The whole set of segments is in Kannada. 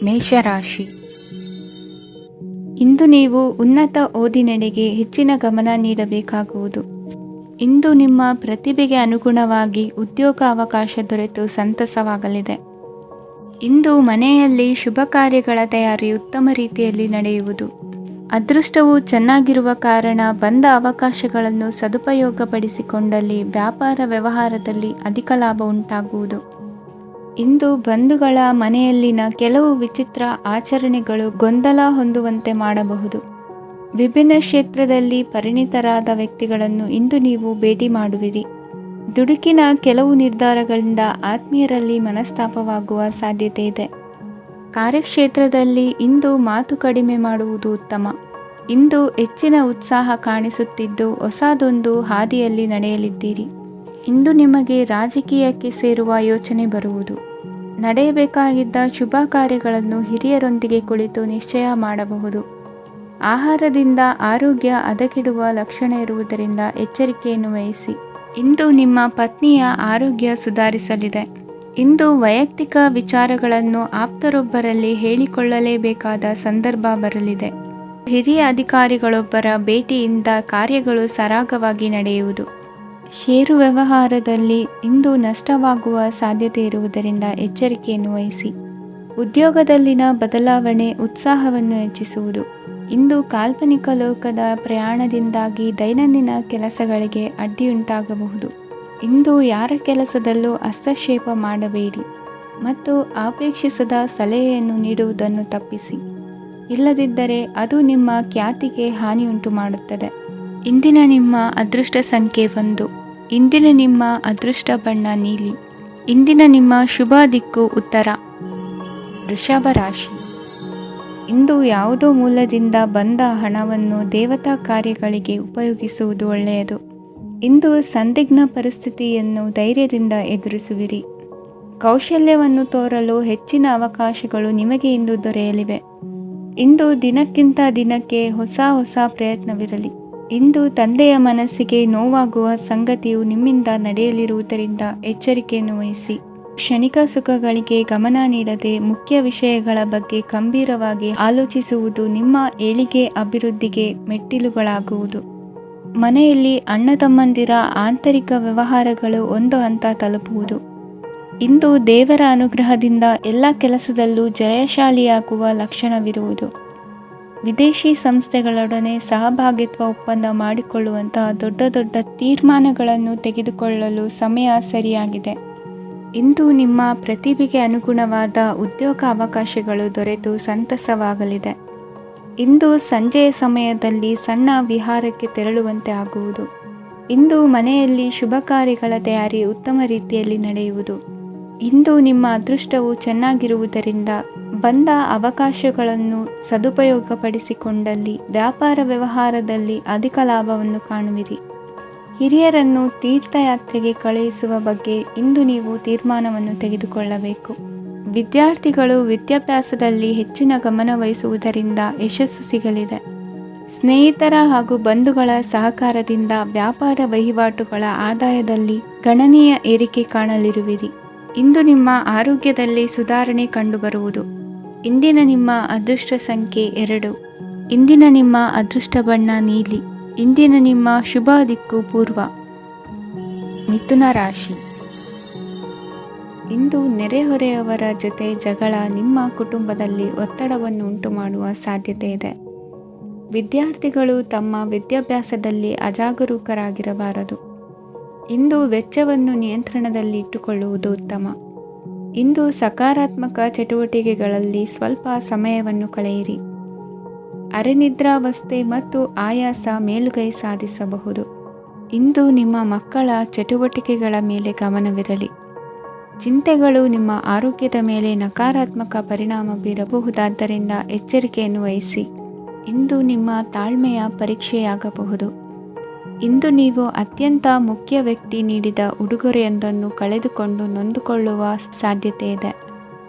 ಮೇಷರಾಶಿ. ಇಂದು ನೀವು ಉನ್ನತ ಓದಿನೆಡೆಗೆ ಹೆಚ್ಚಿನ ಗಮನ ನೀಡಬೇಕಾಗುವುದು. ಇಂದು ನಿಮ್ಮ ಪ್ರತಿಭೆಗೆ ಅನುಗುಣವಾಗಿ ಉದ್ಯೋಗಾವಕಾಶ ದೊರೆತು ಸಂತಸವಾಗಲಿದೆ. ಇಂದು ಮನೆಯಲ್ಲಿ ಶುಭ ಕಾರ್ಯಗಳ ತಯಾರಿ ಉತ್ತಮ ರೀತಿಯಲ್ಲಿ ನಡೆಯುವುದು. ಅದೃಷ್ಟವು ಚೆನ್ನಾಗಿರುವ ಕಾರಣ ಬಂದ ಅವಕಾಶಗಳನ್ನು ಸದುಪಯೋಗಪಡಿಸಿಕೊಂಡಲ್ಲಿ ವ್ಯಾಪಾರ ವ್ಯವಹಾರದಲ್ಲಿ ಅಧಿಕ ಲಾಭ ಉಂಟಾಗುವುದು. ಇಂದು ಬಂಧುಗಳ ಮನೆಯಲ್ಲಿನ ಕೆಲವು ವಿಚಿತ್ರ ಆಚರಣೆಗಳು ಗೊಂದಲ ಹೊಂದುವಂತೆ ಮಾಡಬಹುದು. ವಿಭಿನ್ನ ಕ್ಷೇತ್ರದಲ್ಲಿ ಪರಿಣಿತರಾದ ವ್ಯಕ್ತಿಗಳನ್ನು ಇಂದು ನೀವು ಭೇಟಿ ಮಾಡುವಿರಿ. ದುಡುಕಿನ ಕೆಲವು ನಿರ್ಧಾರಗಳಿಂದ ಆತ್ಮೀಯರಲ್ಲಿ ಮನಸ್ತಾಪವಾಗುವ ಸಾಧ್ಯತೆ ಇದೆ. ಕಾರ್ಯಕ್ಷೇತ್ರದಲ್ಲಿ ಇಂದು ಮಾತು ಕಡಿಮೆ ಮಾಡುವುದು ಉತ್ತಮ. ಇಂದು ಹೆಚ್ಚಿನ ಉತ್ಸಾಹ ಕಾಣಿಸುತ್ತಿದ್ದು ಹೊಸದೊಂದು ಹಾದಿಯಲ್ಲಿ ನಡೆಯಲಿದ್ದೀರಿ. ಇಂದು ನಿಮಗೆ ರಾಜಕೀಯಕ್ಕೆ ಸೇರುವ ಯೋಚನೆ ಬರುವುದು. ನಡೆಯಬೇಕಾಗಿದ್ದ ಶುಭ ಕಾರ್ಯಗಳನ್ನು ಹಿರಿಯರೊಂದಿಗೆ ಕುಳಿತು ನಿಶ್ಚಯ ಮಾಡಬಹುದು. ಆಹಾರದಿಂದ ಆರೋಗ್ಯ ಹದಗೆಡುವ ಲಕ್ಷಣ ಇರುವುದರಿಂದ ಎಚ್ಚರಿಕೆಯನ್ನು ವಹಿಸಿ. ಇಂದು ನಿಮ್ಮ ಪತ್ನಿಯ ಆರೋಗ್ಯ ಸುಧಾರಿಸಲಿದೆ. ಇಂದು ವೈಯಕ್ತಿಕ ವಿಚಾರಗಳನ್ನು ಆಪ್ತರೊಬ್ಬರಲ್ಲಿ ಹೇಳಿಕೊಳ್ಳಲೇಬೇಕಾದ ಸಂದರ್ಭ ಬರಲಿದೆ. ಹಿರಿಯ ಅಧಿಕಾರಿಗಳೊಬ್ಬರ ಭೇಟಿಯಿಂದ ಕಾರ್ಯಗಳು ಸರಾಗವಾಗಿ ನಡೆಯುವುದು. ಷೇರು ವ್ಯವಹಾರದಲ್ಲಿ ಇಂದು ನಷ್ಟವಾಗುವ ಸಾಧ್ಯತೆ ಇರುವುದರಿಂದ ಎಚ್ಚರಿಕೆಯನ್ನು ವಹಿಸಿ. ಉದ್ಯೋಗದಲ್ಲಿನ ಬದಲಾವಣೆ ಉತ್ಸಾಹವನ್ನು ಹೆಚ್ಚಿಸುವುದು. ಇಂದು ಕಾಲ್ಪನಿಕ ಲೋಕದ ಪ್ರಯಾಣದಿಂದಾಗಿ ದೈನಂದಿನ ಕೆಲಸಗಳಿಗೆ ಅಡ್ಡಿಯುಂಟಾಗಬಹುದು. ಇಂದು ಯಾರ ಕೆಲಸದಲ್ಲೂ ಹಸ್ತಕ್ಷೇಪ ಮಾಡಬೇಡಿ ಮತ್ತು ಅಪೇಕ್ಷಿಸದ ಸಲಹೆಯನ್ನು ನೀಡುವುದನ್ನು ತಪ್ಪಿಸಿ. ಇಲ್ಲದಿದ್ದರೆ ಅದು ನಿಮ್ಮ ಖ್ಯಾತಿಗೆ ಹಾನಿಯುಂಟು ಮಾಡುತ್ತದೆ. ಇಂದಿನ ನಿಮ್ಮ ಅದೃಷ್ಟ ಸಂಖ್ಯೆ 1. ಇಂದಿನ ನಿಮ್ಮ ಅದೃಷ್ಟ ಬಣ್ಣ ನೀಲಿ. ಇಂದಿನ ನಿಮ್ಮ ಶುಭ ದಿಕ್ಕು ಉತ್ತರ. ವೃಷಭ ರಾಶಿ. ಇಂದು ಯಾವುದೋ ಮೂಲದಿಂದ ಬಂದ ಹಣವನ್ನು ದೇವತಾ ಕಾರ್ಯಗಳಿಗೆ ಉಪಯೋಗಿಸುವುದು ಒಳ್ಳೆಯದು. ಇಂದು ಸಂದಿಗ್ಧ ಪರಿಸ್ಥಿತಿಯನ್ನು ಧೈರ್ಯದಿಂದ ಎದುರಿಸುವಿರಿ. ಕೌಶಲ್ಯವನ್ನು ತೋರಲು ಹೆಚ್ಚಿನ ಅವಕಾಶಗಳು ನಿಮಗೆ ಇಂದು ದೊರೆಯಲಿವೆ. ಇಂದು ದಿನಕ್ಕಿಂತ ದಿನಕ್ಕೆ ಹೊಸ ಪ್ರಯತ್ನವಿರಲಿ. ಇಂದು ತಂದೆಯ ಮನಸ್ಸಿಗೆ ನೋವಾಗುವ ಸಂಗತಿಯು ನಿಮ್ಮಿಂದ ನಡೆಯಲಿರುವುದರಿಂದ ಎಚ್ಚರಿಕೆಯನ್ನು ವಹಿಸಿ. ಕ್ಷಣಿಕ ಸುಖಗಳಿಗೆ ಗಮನ ನೀಡದೆ ಮುಖ್ಯ ವಿಷಯಗಳ ಬಗ್ಗೆ ಗಂಭೀರವಾಗಿ ಆಲೋಚಿಸುವುದು ನಿಮ್ಮ ಏಳಿಗೆ ಅಭಿವೃದ್ಧಿಗೆ ಮೆಟ್ಟಿಲುಗಳಾಗುವುದು. ಮನೆಯಲ್ಲಿ ಅಣ್ಣ ತಮ್ಮಂದಿರ ಆಂತರಿಕ ವ್ಯವಹಾರಗಳು ಒಂದು ಹಂತ ತಲುಪುವುದು. ಇಂದು ದೇವರ ಅನುಗ್ರಹದಿಂದ ಎಲ್ಲ ಕೆಲಸದಲ್ಲೂ ಜಯಶಾಲಿಯಾಗುವ ಲಕ್ಷಣವಿರುವುದು. ವಿದೇಶಿ ಸಂಸ್ಥೆಗಳೊಡನೆ ಸಹಭಾಗಿತ್ವ ಒಪ್ಪಂದ ಮಾಡಿಕೊಳ್ಳುವಂತಹ ದೊಡ್ಡ ತೀರ್ಮಾನಗಳನ್ನು ತೆಗೆದುಕೊಳ್ಳಲು ಸಮಯ ಸರಿಯಾಗಿದೆ. ಇಂದು ನಿಮ್ಮ ಪ್ರತಿಭೆಗೆ ಅನುಗುಣವಾದ ಉದ್ಯೋಗ ಅವಕಾಶಗಳು ದೊರೆತು ಸಂತಸವಾಗಲಿದೆ. ಇಂದು ಸಂಜೆಯ ಸಮಯದಲ್ಲಿ ಸಣ್ಣ ವಿಹಾರಕ್ಕೆ ತೆರಳುವಂತೆ ಆಗುವುದು. ಇಂದು ಮನೆಯಲ್ಲಿ ಶುಭ ಕಾರ್ಯಗಳ ತಯಾರಿ ಉತ್ತಮ ರೀತಿಯಲ್ಲಿ ನಡೆಯುವುದು. ಇಂದು ನಿಮ್ಮ ಅದೃಷ್ಟವು ಚೆನ್ನಾಗಿರುವುದರಿಂದ ಬಂದ ಅವಕಾಶಗಳನ್ನು ಸದುಪಯೋಗಪಡಿಸಿಕೊಂಡಲ್ಲಿ ವ್ಯಾಪಾರ ವ್ಯವಹಾರದಲ್ಲಿ ಅಧಿಕ ಲಾಭವನ್ನು ಕಾಣುವಿರಿ. ಹಿರಿಯರನ್ನು ತೀರ್ಥಯಾತ್ರೆಗೆ ಕಳುಹಿಸುವ ಬಗ್ಗೆ ಇಂದು ನೀವು ತೀರ್ಮಾನವನ್ನು ತೆಗೆದುಕೊಳ್ಳಬೇಕು. ವಿದ್ಯಾರ್ಥಿಗಳು ವಿದ್ಯಾಭ್ಯಾಸದಲ್ಲಿ ಹೆಚ್ಚಿನ ಗಮನ ವಹಿಸುವುದರಿಂದ ಯಶಸ್ಸು ಸಿಗಲಿದೆ. ಸ್ನೇಹಿತರ ಹಾಗೂ ಬಂಧುಗಳ ಸಹಕಾರದಿಂದ ವ್ಯಾಪಾರ ವಹಿವಾಟುಗಳ ಆದಾಯದಲ್ಲಿ ಗಣನೀಯ ಏರಿಕೆ ಕಾಣಲಿರುವಿರಿ. ಇಂದು ನಿಮ್ಮ ಆರೋಗ್ಯದಲ್ಲಿ ಸುಧಾರಣೆ ಕಂಡುಬರುವುದು. ಇಂದಿನ ನಿಮ್ಮ ಅದೃಷ್ಟ ಸಂಖ್ಯೆ 2. ಇಂದಿನ ನಿಮ್ಮ ಅದೃಷ್ಟ ಬಣ್ಣ ನೀಲಿ. ಇಂದಿನ ನಿಮ್ಮ ಶುಭ ದಿಕ್ಕು ಪೂರ್ವ. ಮಿಥುನ ರಾಶಿ. ಇಂದು ನೆರೆಹೊರೆಯವರ ಜೊತೆ ಜಗಳ ನಿಮ್ಮ ಕುಟುಂಬದಲ್ಲಿ ಒತ್ತಡವನ್ನು ಉಂಟು ಮಾಡುವ ಸಾಧ್ಯತೆ ಇದೆ. ವಿದ್ಯಾರ್ಥಿಗಳು ತಮ್ಮ ವಿದ್ಯಾಭ್ಯಾಸದಲ್ಲಿ ಅಜಾಗರೂಕರಾಗಿರಬಾರದು. ಇಂದು ವೆಚ್ಚವನ್ನು ನಿಯಂತ್ರಣದಲ್ಲಿ ಇಟ್ಟುಕೊಳ್ಳುವುದು ಉತ್ತಮ. ಇಂದು ಸಕಾರಾತ್ಮಕ ಚಟುವಟಿಕೆಗಳಲ್ಲಿ ಸ್ವಲ್ಪ ಸಮಯವನ್ನು ಕಳೆಯಿರಿ. ಅರೆನಿದ್ರಾವಸ್ಥೆ ಮತ್ತು ಆಯಾಸ ಮೇಲುಗೈ ಸಾಧಿಸಬಹುದು. ಇಂದು ನಿಮ್ಮ ಮಕ್ಕಳ ಚಟುವಟಿಕೆಗಳ ಮೇಲೆ ಗಮನವಿರಲಿ. ಚಿಂತೆಗಳು ನಿಮ್ಮ ಆರೋಗ್ಯದ ಮೇಲೆ ನಕಾರಾತ್ಮಕ ಪರಿಣಾಮ ಬೀರಬಹುದಾದ್ದರಿಂದ ಎಚ್ಚರಿಕೆಯನ್ನು ವಹಿಸಿ. ಇಂದು ನಿಮ್ಮ ತಾಳ್ಮೆಯ ಪರೀಕ್ಷೆಯಾಗಬಹುದು. ಇಂದು ನೀವು ಅತ್ಯಂತ ಮುಖ್ಯ ವ್ಯಕ್ತಿ ನೀಡಿದ ಉಡುಗೊರೆಯೊಂದನ್ನು ಕಳೆದುಕೊಂಡು ನೊಂದುಕೊಳ್ಳುವ ಸಾಧ್ಯತೆ ಇದೆ.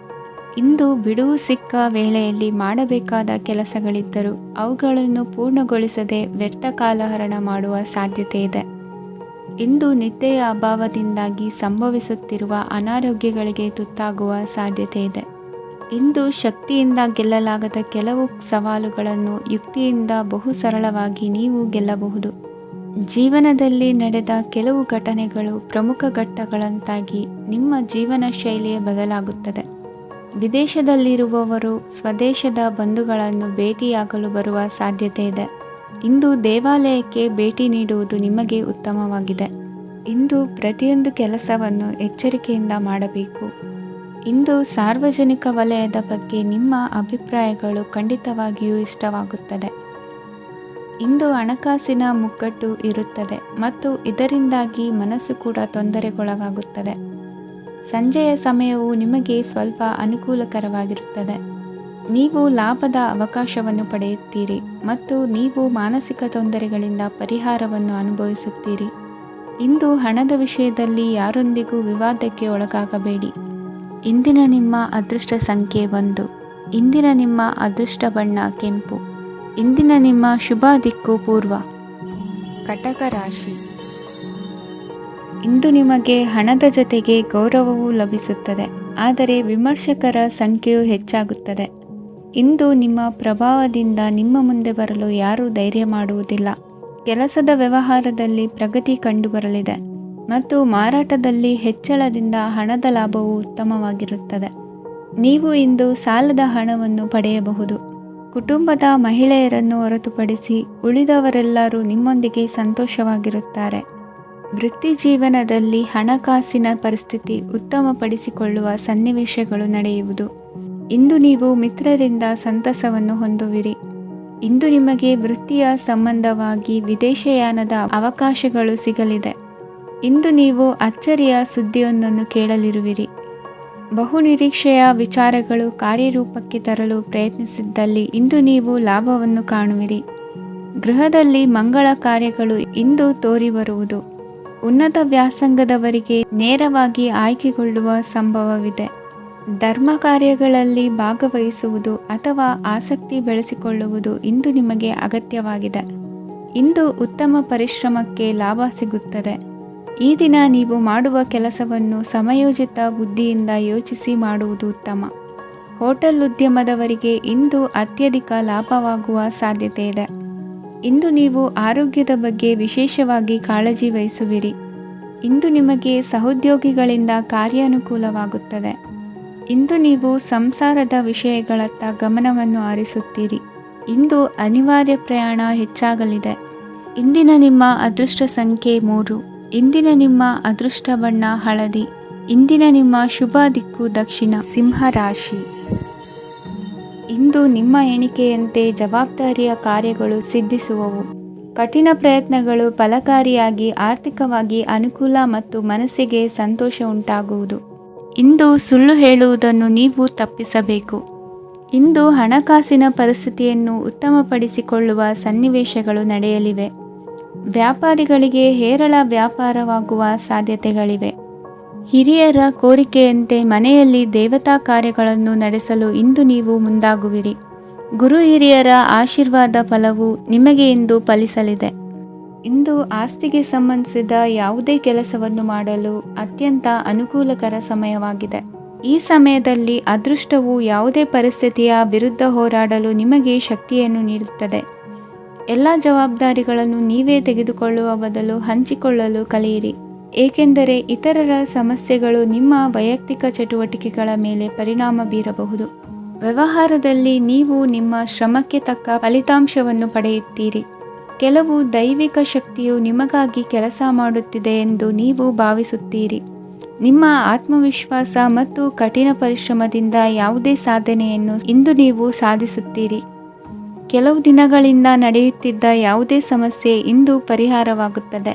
ಇಂದು ಬಿಡುವು ಸಿಕ್ಕ ವೇಳೆಯಲ್ಲಿ ಮಾಡಬೇಕಾದ ಕೆಲಸಗಳಿದ್ದರೂ ಅವುಗಳನ್ನು ಪೂರ್ಣಗೊಳಿಸದೆ ವ್ಯರ್ಥ ಕಾಲಹರಣ ಮಾಡುವ ಸಾಧ್ಯತೆ ಇದೆ. ಇಂದು ನಿದ್ದೆಯ ಅಭಾವದಿಂದಾಗಿ ಸಂಭವಿಸುತ್ತಿರುವ ಅನಾರೋಗ್ಯಗಳಿಗೆ ತುತ್ತಾಗುವ ಸಾಧ್ಯತೆ ಇದೆ. ಇಂದು ಶಕ್ತಿಯಿಂದ ಗೆಲ್ಲಲಾಗದ ಕೆಲವು ಸವಾಲುಗಳನ್ನು ಯುಕ್ತಿಯಿಂದ ಬಹು ಸರಳವಾಗಿ ನೀವು ಗೆಲ್ಲಬಹುದು. ಜೀವನದಲ್ಲಿ ನಡೆದ ಕೆಲವು ಘಟನೆಗಳು ಪ್ರಮುಖ ಘಟ್ಟಗಳಂತಾಗಿ ನಿಮ್ಮ ಜೀವನ ಶೈಲಿಯೇ ಬದಲಾಗುತ್ತದೆ. ವಿದೇಶದಲ್ಲಿರುವವರು ಸ್ವದೇಶದ ಬಂಧುಗಳನ್ನು ಭೇಟಿಯಾಗಲು ಬರುವ ಸಾಧ್ಯತೆ ಇದೆ. ಇಂದು ದೇವಾಲಯಕ್ಕೆ ಭೇಟಿ ನೀಡುವುದು ನಿಮಗೆ ಉತ್ತಮವಾಗಿದೆ. ಇಂದು ಪ್ರತಿಯೊಂದು ಕೆಲಸವನ್ನು ಎಚ್ಚರಿಕೆಯಿಂದ ಮಾಡಬೇಕು. ಇಂದು ಸಾರ್ವಜನಿಕ ವಲಯದ ಬಗ್ಗೆ ನಿಮ್ಮ ಅಭಿಪ್ರಾಯಗಳು ಖಂಡಿತವಾಗಿಯೂ ಇಷ್ಟವಾಗುತ್ತದೆ. ಇಂದು ಹಣಕಾಸಿನ ಮುಗ್ಗಟ್ಟು ಇರುತ್ತದೆ ಮತ್ತು ಇದರಿಂದಾಗಿ ಮನಸ್ಸು ಕೂಡ ತೊಂದರೆಗೊಳಗಾಗುತ್ತದೆ. ಸಂಜೆಯ ಸಮಯವು ನಿಮಗೆ ಸ್ವಲ್ಪ ಅನುಕೂಲಕರವಾಗಿರುತ್ತದೆ. ನೀವು ಲಾಭದ ಅವಕಾಶವನ್ನು ಪಡೆಯುತ್ತೀರಿ ಮತ್ತು ನೀವು ಮಾನಸಿಕ ತೊಂದರೆಗಳಿಂದ ಪರಿಹಾರವನ್ನು ಅನುಭವಿಸುತ್ತೀರಿ. ಇಂದು ಹಣದ ವಿಷಯದಲ್ಲಿ ಯಾರೊಂದಿಗೂ ವಿವಾದಕ್ಕೆ ಒಳಗಾಗಬೇಡಿ. ಇಂದಿನ ನಿಮ್ಮ ಅದೃಷ್ಟ ಸಂಖ್ಯೆ 1. ಇಂದಿನ ನಿಮ್ಮ ಅದೃಷ್ಟ ಬಣ್ಣ ಕೆಂಪು. ಇಂದಿನ ನಿಮ್ಮ ಶುಭ ದಿಕ್ಕು ಪೂರ್ವ. ಕಟಕ ರಾಶಿ. ಇಂದು ನಿಮಗೆ ಹಣದ ಜೊತೆಗೆ ಗೌರವವೂ ಲಭಿಸುತ್ತದೆ, ಆದರೆ ವಿಮರ್ಶಕರ ಸಂಖ್ಯೆಯು ಹೆಚ್ಚಾಗುತ್ತದೆ. ಇಂದು ನಿಮ್ಮ ಪ್ರಭಾವದಿಂದ ನಿಮ್ಮ ಮುಂದೆ ಬರಲು ಯಾರೂ ಧೈರ್ಯ ಮಾಡುವುದಿಲ್ಲ. ಕೆಲಸದ ವ್ಯವಹಾರದಲ್ಲಿ ಪ್ರಗತಿ ಕಂಡುಬರಲಿದೆ ಮತ್ತು ಮಾರಾಟದಲ್ಲಿ ಹೆಚ್ಚಳದಿಂದ ಹಣದ ಲಾಭವು ಉತ್ತಮವಾಗಿರುತ್ತದೆ. ನೀವು ಇಂದು ಸಾಲದ ಹಣವನ್ನು ಪಡೆಯಬಹುದು. ಕುಟುಂಬದ ಮಹಿಳೆಯರನ್ನು ಹೊರತುಪಡಿಸಿ ಉಳಿದವರೆಲ್ಲರೂ ನಿಮ್ಮೊಂದಿಗೆ ಸಂತೋಷವಾಗಿರುತ್ತಾರೆ. ವೃತ್ತಿ ಜೀವನದಲ್ಲಿ ಹಣಕಾಸಿನ ಪರಿಸ್ಥಿತಿ ಉತ್ತಮಪಡಿಸಿಕೊಳ್ಳುವ ಸನ್ನಿವೇಶಗಳು ನಡೆಯುವುದು. ಇಂದು ನೀವು ಮಿತ್ರರಿಂದ ಸಂತಸವನ್ನು ಹೊಂದುವಿರಿ. ಇಂದು ನಿಮಗೆ ವೃತ್ತಿಯ ಸಂಬಂಧವಾಗಿ ವಿದೇಶಯಾನದ ಅವಕಾಶಗಳು ಸಿಗಲಿದೆ. ಇಂದು ನೀವು ಅಚ್ಚರಿಯ ಸುದ್ದಿಯೊಂದನ್ನು ಕೇಳಲಿರುವಿರಿ. ಬಹುನಿರೀಕ್ಷೆಯ ವಿಚಾರಗಳು ಕಾರ್ಯರೂಪಕ್ಕೆ ತರಲು ಪ್ರಯತ್ನಿಸಿದ್ದಲ್ಲಿ ಇಂದು ನೀವು ಲಾಭವನ್ನು ಕಾಣುವಿರಿ. ಗೃಹದಲ್ಲಿ ಮಂಗಳ ಕಾರ್ಯಗಳು ಇಂದು ತೋರಿಬರುವುದು. ಉನ್ನತ ವ್ಯಾಸಂಗದವರಿಗೆ ನೇರವಾಗಿ ಆಯ್ಕೆಗೊಳ್ಳುವ ಸಂಭವವಿದೆ. ಧರ್ಮ ಕಾರ್ಯಗಳಲ್ಲಿ ಭಾಗವಹಿಸುವುದು ಅಥವಾ ಆಸಕ್ತಿ ಬೆಳೆಸಿಕೊಳ್ಳುವುದು ಇಂದು ನಿಮಗೆ ಅಗತ್ಯವಾಗಿದೆ. ಇಂದು ಉತ್ತಮ ಪರಿಶ್ರಮಕ್ಕೆ ಲಾಭ ಸಿಗುತ್ತದೆ. ಈ ದಿನ ನೀವು ಮಾಡುವ ಕೆಲಸವನ್ನು ಸಮಯೋಚಿತ ಬುದ್ಧಿಯಿಂದ ಯೋಚಿಸಿ ಮಾಡುವುದು ಉತ್ತಮ. ಹೋಟೆಲ್ ಉದ್ಯಮದವರಿಗೆ ಇಂದು ಅತ್ಯಧಿಕ ಲಾಭವಾಗುವ ಸಾಧ್ಯತೆ ಇದೆ. ಇಂದು ನೀವು ಆರೋಗ್ಯದ ಬಗ್ಗೆ ವಿಶೇಷವಾಗಿ ಕಾಳಜಿ ವಹಿಸುವಿರಿ. ಇಂದು ನಿಮಗೆ ಸಹೋದ್ಯೋಗಿಗಳಿಂದ ಕಾರ್ಯಾನುಕೂಲವಾಗುತ್ತದೆ. ಇಂದು ನೀವು ಸಂಸಾರದ ವಿಷಯಗಳತ್ತ ಗಮನವನ್ನು ಹರಿಸುತ್ತೀರಿ. ಇಂದು ಅನಿವಾರ್ಯ ಪ್ರಯಾಣ ಹೆಚ್ಚಾಗಲಿದೆ. ಇಂದಿನ ನಿಮ್ಮ ಅದೃಷ್ಟ ಸಂಖ್ಯೆ 3. ಇಂದಿನ ನಿಮ್ಮ ಅದೃಷ್ಟ ಬಣ್ಣ ಹಳದಿ. ಇಂದಿನ ನಿಮ್ಮ ಶುಭ ದಿಕ್ಕು ದಕ್ಷಿಣ. ಸಿಂಹ ರಾಶಿ. ಇಂದು ನಿಮ್ಮ ಎಣಿಕೆಯಂತೆ ಜವಾಬ್ದಾರಿಯ ಕಾರ್ಯಗಳು ಸಿದ್ಧಿಸುವವು. ಕಠಿಣ ಪ್ರಯತ್ನಗಳು ಫಲಕಾರಿಯಾಗಿ ಆರ್ಥಿಕವಾಗಿ ಅನುಕೂಲ ಮತ್ತು ಮನಸ್ಸಿಗೆ ಸಂತೋಷ ಉಂಟಾಗುವುದು. ಇಂದು ಸುಳ್ಳು ಹೇಳುವುದನ್ನು ನೀವು ತಪ್ಪಿಸಬೇಕು. ಇಂದು ಹಣಕಾಸಿನ ಪರಿಸ್ಥಿತಿಯನ್ನು ಉತ್ತಮಪಡಿಸಿಕೊಳ್ಳುವ ಸನ್ನಿವೇಶಗಳು ನಡೆಯಲಿವೆ. ವ್ಯಾಪಾರಿಗಳಿಗೆ ಹೇರಳ ವ್ಯಾಪಾರವಾಗುವ ಸಾಧ್ಯತೆಗಳಿವೆ. ಹಿರಿಯರ ಕೋರಿಕೆಯಂತೆ ಮನೆಯಲ್ಲಿ ದೇವತಾ ಕಾರ್ಯಗಳನ್ನು ನಡೆಸಲು ಇಂದು ನೀವು ಮುಂದಾಗುವಿರಿ. ಗುರು ಹಿರಿಯರ ಆಶೀರ್ವಾದ ಫಲವು ನಿಮಗೆ ಇಂದು ಫಲಿಸಲಿದೆ. ಇಂದು ಆಸ್ತಿಗೆ ಸಂಬಂಧಿಸಿದ ಯಾವುದೇ ಕೆಲಸವನ್ನು ಮಾಡಲು ಅತ್ಯಂತ ಅನುಕೂಲಕರ ಸಮಯವಾಗಿದೆ. ಈ ಸಮಯದಲ್ಲಿ ಅದೃಷ್ಟವು ಯಾವುದೇ ಪರಿಸ್ಥಿತಿಯ ವಿರುದ್ಧ ಹೋರಾಡಲು ನಿಮಗೆ ಶಕ್ತಿಯನ್ನು ನೀಡುತ್ತದೆ. ಎಲ್ಲ ಜವಾಬ್ದಾರಿಗಳನ್ನು ನೀವೇ ತೆಗೆದುಕೊಳ್ಳುವ ಬದಲು ಹಂಚಿಕೊಳ್ಳಲು ಕಲಿಯಿರಿ, ಏಕೆಂದರೆ ಇತರರ ಸಮಸ್ಯೆಗಳು ನಿಮ್ಮ ವೈಯಕ್ತಿಕ ಚಟುವಟಿಕೆಗಳ ಮೇಲೆ ಪರಿಣಾಮ ಬೀರಬಹುದು. ವ್ಯವಹಾರದಲ್ಲಿ ನೀವು ನಿಮ್ಮ ಶ್ರಮಕ್ಕೆ ತಕ್ಕ ಫಲಿತಾಂಶವನ್ನು ಪಡೆಯುತ್ತೀರಿ. ಕೆಲವು ದೈವಿಕ ಶಕ್ತಿಯು ನಿಮಗಾಗಿ ಕೆಲಸ ಮಾಡುತ್ತಿದೆ ಎಂದು ನೀವು ಭಾವಿಸುತ್ತೀರಿ. ನಿಮ್ಮ ಆತ್ಮವಿಶ್ವಾಸ ಮತ್ತು ಕಠಿಣ ಪರಿಶ್ರಮದಿಂದ ಯಾವುದೇ ಸಾಧನೆಯನ್ನು ಇಂದು ನೀವು ಸಾಧಿಸುತ್ತೀರಿ. ಕೆಲವು ದಿನಗಳಿಂದ ನಡೆಯುತ್ತಿದ್ದ ಯಾವುದೇ ಸಮಸ್ಯೆ ಇಂದು ಪರಿಹಾರವಾಗುತ್ತದೆ.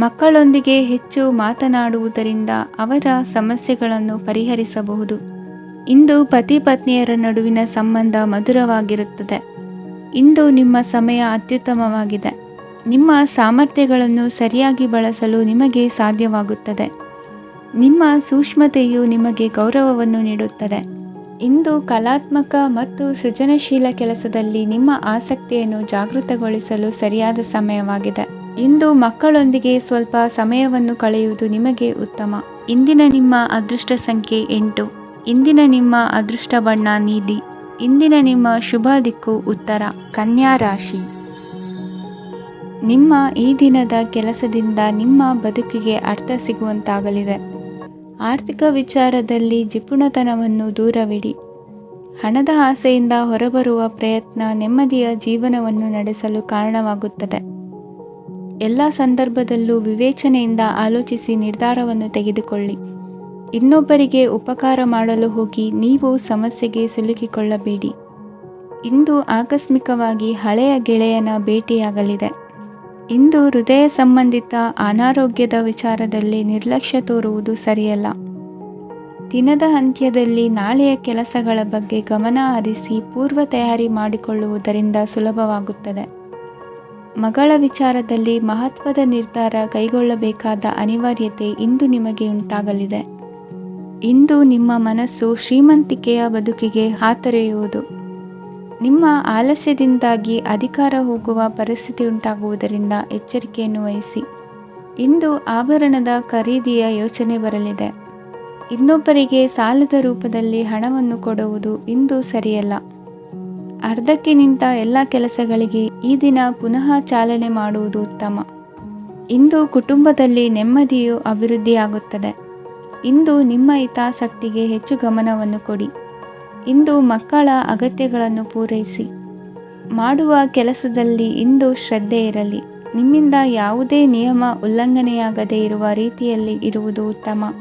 ಮಕ್ಕಳೊಂದಿಗೆ ಹೆಚ್ಚು ಮಾತನಾಡುವುದರಿಂದ ಅವರ ಸಮಸ್ಯೆಗಳನ್ನು ಪರಿಹರಿಸಬಹುದು. ಇಂದು ಪತಿ ಪತ್ನಿಯರ ನಡುವಿನ ಸಂಬಂಧ ಮಧುರವಾಗಿರುತ್ತದೆ. ಇಂದು ನಿಮ್ಮ ಸಮಯ ಅತ್ಯುತ್ತಮವಾಗಿದೆ. ನಿಮ್ಮ ಸಾಮರ್ಥ್ಯಗಳನ್ನು ಸರಿಯಾಗಿ ಬಳಸಲು ನಿಮಗೆ ಸಾಧ್ಯವಾಗುತ್ತದೆ. ನಿಮ್ಮ ಸೂಕ್ಷ್ಮತೆಯು ನಿಮಗೆ ಗೌರವವನ್ನು ನೀಡುತ್ತದೆ. ಇಂದು ಕಲಾತ್ಮಕ ಮತ್ತು ಸೃಜನಶೀಲ ಕೆಲಸದಲ್ಲಿ ನಿಮ್ಮ ಆಸಕ್ತಿಯನ್ನು ಜಾಗೃತಗೊಳಿಸಲು ಸರಿಯಾದ ಸಮಯವಾಗಿದೆ. ಇಂದು ಮಕ್ಕಳೊಂದಿಗೆ ಸ್ವಲ್ಪ ಸಮಯವನ್ನು ಕಳೆಯುವುದು ನಿಮಗೆ ಉತ್ತಮ. ಇಂದಿನ ನಿಮ್ಮ ಅದೃಷ್ಟ ಸಂಖ್ಯೆ 8. ಇಂದಿನ ನಿಮ್ಮ ಅದೃಷ್ಟ ಬಣ್ಣ ನೀಲಿ. ಇಂದಿನ ನಿಮ್ಮ ಶುಭ ದಿಕ್ಕು ಉತ್ತರ. ಕನ್ಯಾ ರಾಶಿ. ನಿಮ್ಮ ಈ ದಿನದ ಕೆಲಸದಿಂದ ನಿಮ್ಮ ಬದುಕಿಗೆ ಅರ್ಥ ಸಿಗುವಂತಾಗಲಿದೆ. ಆರ್ಥಿಕ ವಿಚಾರದಲ್ಲಿ ಜಿಪುಣತನವನ್ನು ದೂರವಿಡಿ. ಹಣದ ಆಸೆಯಿಂದ ಹೊರಬರುವ ಪ್ರಯತ್ನ ನೆಮ್ಮದಿಯ ಜೀವನವನ್ನು ನಡೆಸಲು ಕಾರಣವಾಗುತ್ತದೆ. ಎಲ್ಲ ಸಂದರ್ಭದಲ್ಲೂ ವಿವೇಚನೆಯಿಂದ ಆಲೋಚಿಸಿ ನಿರ್ಧಾರವನ್ನು ತೆಗೆದುಕೊಳ್ಳಿ. ಇನ್ನೊಬ್ಬರಿಗೆ ಉಪಕಾರ ಮಾಡಲು ಹೋಗಿ ನೀವು ಸಮಸ್ಯೆಗೆ ಸಿಲುಕಿಕೊಳ್ಳಬೇಡಿ. ಇಂದು ಆಕಸ್ಮಿಕವಾಗಿ ಹಳೆಯ ಗೆಳೆಯನ ಭೇಟಿಯಾಗಲಿದೆ. ಇಂದು ಹೃದಯ ಸಂಬಂಧಿತ ಅನಾರೋಗ್ಯದ ವಿಚಾರದಲ್ಲಿ ನಿರ್ಲಕ್ಷ್ಯ ತೋರುವುದು ಸರಿಯಲ್ಲ. ದಿನದ ಅಂತ್ಯದಲ್ಲಿ ನಾಳೆಯ ಕೆಲಸಗಳ ಬಗ್ಗೆ ಗಮನ ಹರಿಸಿ ಪೂರ್ವ ತಯಾರಿ ಮಾಡಿಕೊಳ್ಳುವುದರಿಂದ ಸುಲಭವಾಗುತ್ತದೆ. ಮಗಳ ವಿಚಾರದಲ್ಲಿ ಮಹತ್ವದ ನಿರ್ಧಾರ ಕೈಗೊಳ್ಳಬೇಕಾದ ಅನಿವಾರ್ಯತೆ ಇಂದು ನಿಮಗೆ ಉಂಟಾಗಲಿದೆ. ಇಂದು ನಿಮ್ಮ ಮನಸ್ಸು ಶ್ರೀಮಂತಿಕೆಯ ಬದುಕಿಗೆ ಹಾತೊರೆಯುವುದು. ನಿಮ್ಮ ಆಲಸ್ಯದಿಂದಾಗಿ ಅಧಿಕಾರ ಹೋಗುವ ಪರಿಸ್ಥಿತಿ ಉಂಟಾಗುವುದರಿಂದ ಎಚ್ಚರಿಕೆಯನ್ನು ವಹಿಸಿ. ಇಂದು ಆಭರಣದ ಖರೀದಿಯ ಯೋಚನೆ ಬರಲಿದೆ. ಇನ್ನೊಬ್ಬರಿಗೆ ಸಾಲದ ರೂಪದಲ್ಲಿ ಹಣವನ್ನು ಕೊಡುವುದು ಇಂದು ಸರಿಯಲ್ಲ. ಅರ್ಧಕ್ಕೆ ನಿಂತ ಎಲ್ಲ ಕೆಲಸಗಳಿಗೆ ಈ ದಿನ ಪುನಃ ಚಾಲನೆ ಮಾಡುವುದು ಉತ್ತಮ. ಇಂದು ಕುಟುಂಬದಲ್ಲಿ ನೆಮ್ಮದಿಯು ಅಭಿವೃದ್ಧಿಯಾಗುತ್ತದೆ. ಇಂದು ನಿಮ್ಮ ಹಿತಾಸಕ್ತಿಗೆ ಹೆಚ್ಚು ಗಮನವನ್ನು ಕೊಡಿ. ಇಂದು ಮಕ್ಕಳ ಅಗತ್ಯಗಳನ್ನು ಪೂರೈಸಿ. ಮಾಡುವ ಕೆಲಸದಲ್ಲಿ ಇಂದು ಶ್ರದ್ಧೆ ಇರಲಿ. ನಿಮ್ಮಿಂದ ಯಾವುದೇ ನಿಯಮ ಉಲ್ಲಂಘನೆಯಾಗದೇ ಇರುವ ರೀತಿಯಲ್ಲಿ ಇರುವುದು ಉತ್ತಮ.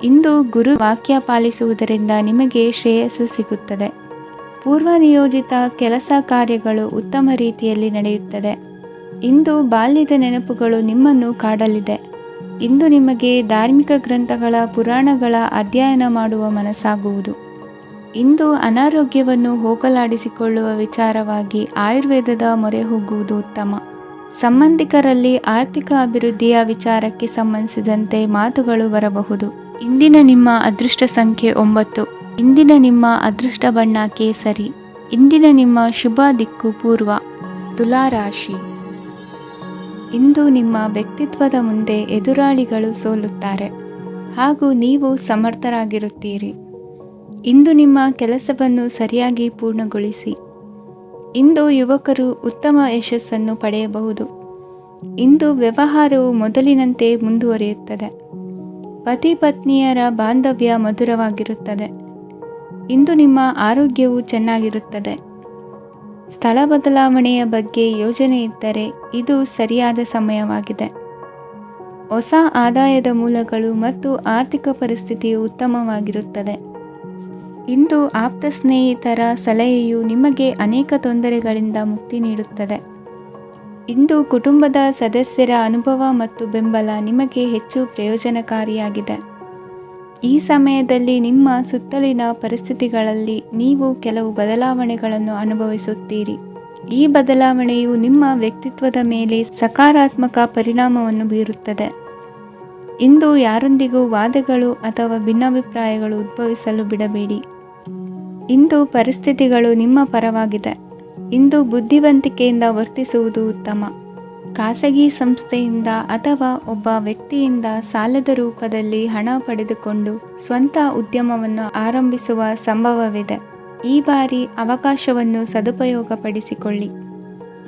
ಇಂದು ಗುರು ವಾಕ್ಯ ಪಾಲಿಸುವುದರಿಂದ ನಿಮಗೆ ಶ್ರೇಯಸ್ಸು ಸಿಗುತ್ತದೆ. ಪೂರ್ವ ನಿಯೋಜಿತ ಕೆಲಸ ಕಾರ್ಯಗಳು ಉತ್ತಮ ರೀತಿಯಲ್ಲಿ ನಡೆಯುತ್ತದೆ. ಇಂದು ಬಾಲ್ಯದ ನೆನಪುಗಳು ನಿಮ್ಮನ್ನು ಕಾಡಲಿದೆ. ಇಂದು ನಿಮಗೆ ಧಾರ್ಮಿಕ ಗ್ರಂಥಗಳ ಪುರಾಣಗಳ ಅಧ್ಯಯನ ಮಾಡುವ ಮನಸ್ಸಾಗುವುದು. ಇಂದು ಅನಾರೋಗ್ಯವನ್ನು ಹೋಗಲಾಡಿಸಿಕೊಳ್ಳುವ ವಿಚಾರವಾಗಿ ಆಯುರ್ವೇದದ ಮೊರೆ ಹೋಗುವುದು ಉತ್ತಮ. ಸಂಬಂಧಿಕರಲ್ಲಿ ಆರ್ಥಿಕ ಅಭಿವೃದ್ಧಿಯ ವಿಚಾರಕ್ಕೆ ಸಂಬಂಧಿಸಿದಂತೆ ಮಾತುಗಳು ಬರಬಹುದು. ಇಂದಿನ ನಿಮ್ಮ ಅದೃಷ್ಟ ಸಂಖ್ಯೆ 9. ಇಂದಿನ ನಿಮ್ಮ ಅದೃಷ್ಟ ಬಣ್ಣ ಕೇಸರಿ. ಇಂದಿನ ನಿಮ್ಮ ಶುಭ ದಿಕ್ಕು ಪೂರ್ವ. ತುಲಾ ರಾಶಿ. ಇಂದು ನಿಮ್ಮ ವ್ಯಕ್ತಿತ್ವದ ಮುಂದೆ ಎದುರಾಳಿಗಳು ಸೋಲುತ್ತಾರೆ ಹಾಗೂ ನೀವು ಸಮರ್ಥರಾಗಿರುತ್ತೀರಿ. ಇಂದು ನಿಮ್ಮ ಕೆಲಸವನ್ನು ಸರಿಯಾಗಿ ಪೂರ್ಣಗೊಳಿಸಿ. ಇಂದು ಯುವಕರು ಉತ್ತಮ ಯಶಸ್ಸನ್ನು ಪಡೆಯಬಹುದು. ಇಂದು ವ್ಯವಹಾರವು ಮೊದಲಿನಂತೆ ಮುಂದುವರಿಯುತ್ತದೆ. ಪತಿ ಪತ್ನಿಯರ ಬಾಂಧವ್ಯ ಮಧುರವಾಗಿರುತ್ತದೆ. ಇಂದು ನಿಮ್ಮ ಆರೋಗ್ಯವು ಚೆನ್ನಾಗಿರುತ್ತದೆ. ಸ್ಥಳ ಬದಲಾವಣೆಯ ಬಗ್ಗೆ ಯೋಜನೆ ಇದ್ದರೆ ಇದು ಸರಿಯಾದ ಸಮಯವಾಗಿದೆ. ಹೊಸ ಆದಾಯದ ಮೂಲಗಳು ಮತ್ತು ಆರ್ಥಿಕ ಪರಿಸ್ಥಿತಿಯು ಉತ್ತಮವಾಗಿರುತ್ತದೆ. ಇಂದು ಆಪ್ತ ಸ್ನೇಹಿತರ ಸಲಹೆಯು ನಿಮಗೆ ಅನೇಕ ತೊಂದರೆಗಳಿಂದ ಮುಕ್ತಿ ನೀಡುತ್ತದೆ. ಇಂದು ಕುಟುಂಬದ ಸದಸ್ಯರ ಅನುಭವ ಮತ್ತು ಬೆಂಬಲ ನಿಮಗೆ ಹೆಚ್ಚು ಪ್ರಯೋಜನಕಾರಿಯಾಗಿದೆ. ಈ ಸಮಯದಲ್ಲಿ ನಿಮ್ಮ ಸುತ್ತಲಿನ ಪರಿಸ್ಥಿತಿಗಳಲ್ಲಿ ನೀವು ಕೆಲವು ಬದಲಾವಣೆಗಳನ್ನು ಅನುಭವಿಸುತ್ತೀರಿ. ಈ ಬದಲಾವಣೆಯು ನಿಮ್ಮ ವ್ಯಕ್ತಿತ್ವದ ಮೇಲೆ ಸಕಾರಾತ್ಮಕ ಪರಿಣಾಮವನ್ನು ಬೀರುತ್ತದೆ. ಇಂದು ಯಾರೊಂದಿಗೂ ವಾದಗಳು ಅಥವಾ ಭಿನ್ನಾಭಿಪ್ರಾಯಗಳು ಉದ್ಭವಿಸಲು ಬಿಡಬೇಡಿ. ಇಂದು ಪರಿಸ್ಥಿತಿಗಳು ನಿಮ್ಮ ಪರವಾಗಿದೆ. ಇಂದು ಬುದ್ಧಿವಂತಿಕೆಯಿಂದ ವರ್ತಿಸುವುದು ಉತ್ತಮ. ಖಾಸಗಿ ಸಂಸ್ಥೆಯಿಂದ ಅಥವಾ ಒಬ್ಬ ವ್ಯಕ್ತಿಯಿಂದ ಸಾಲದ ರೂಪದಲ್ಲಿ ಹಣ ಪಡೆದುಕೊಂಡು ಸ್ವಂತ ಉದ್ಯಮವನ್ನು ಆರಂಭಿಸುವ ಸಂಭವವಿದೆ. ಈ ಬಾರಿ ಅವಕಾಶವನ್ನು ಸದುಪಯೋಗಪಡಿಸಿಕೊಳ್ಳಿ.